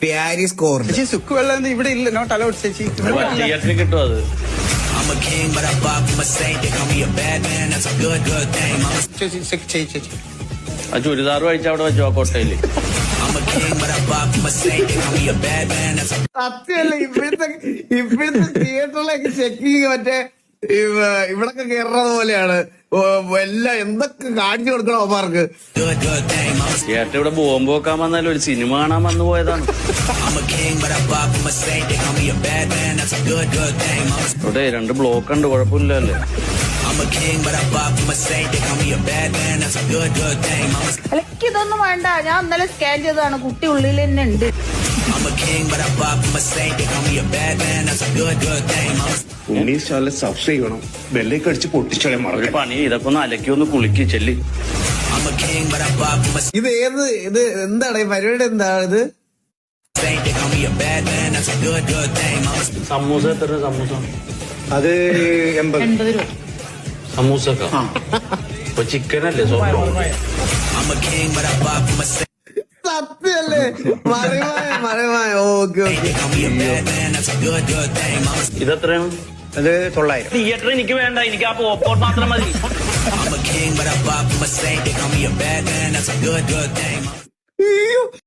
പ്യാരി score ചേച്ചി സുക്ക് വെള്ളം ഇവിടെ ഇല്ല, നോട്ട് അലൗഡ് ചേച്ചി. തിയേറ്ററിൽ കിട്ടും അത്. ചേച്ചി ചെക്ക് ചെയ്യ് ചേച്ചി. ആ ചുരിദാർ കഴിച്ച അവിടെ വെച്ചോ കോട്ടയില്. സത്യല്ല, ഇപ്പോഴത്തെ തിയേറ്ററിലേക്ക് ചെക്കിങ് മറ്റേ ഇവിടൊക്കെ കയറുന്നത് പോലെയാണ്. എല്ലാം എന്തൊക്കെ കാണിച്ചു കൊടുക്കണം അവന്മാർക്ക്. തിയേറ്റർ ഇവിടെ ബോംബ് വെക്കാൻ വന്നാലും ഒരു സിനിമ കാണാൻ വന്നു പോയതാണ്. ഇവിടെ 2 ബ്ലോക്ക് ഉണ്ട്, കുഴപ്പമില്ലല്ലേ? ഇതൊന്നും വേണ്ട, ഞാൻ ഇന്നലെ സ്കാൻ ചെയ്തതാണ്, കുട്ടി ഉള്ളിൽ തന്നെ ഉണ്ട്. സബ്സ്ക്രൈബ് ചെയ്യണം, ബെല്ലേക്ക് അടിച്ച് പൊട്ടിച്ചോളെ ഒരു മറന്നു. പണി, ഇതൊക്കെ ഒന്ന് അലക്കി ഒന്ന് കുളിക്ക് ചെല്ലി. ഇത് എന്താണ് ഈ പരിപാടി? എന്താണ് ഇത്? സമൂസ എത്ര സമൂസ? അത് 80 രൂപ. സമൂസക്ക ഇപ്പൊ ചിക്കനല്ലേ സത്യല്ലേ? Marimaya okay okay. ഇതെത്രയാണ്? അത് 900. തിയേറ്റർ എനിക്ക് വേണ്ട, എനിക്ക് ആ പോപ്കോൺ മാത്രം മതി.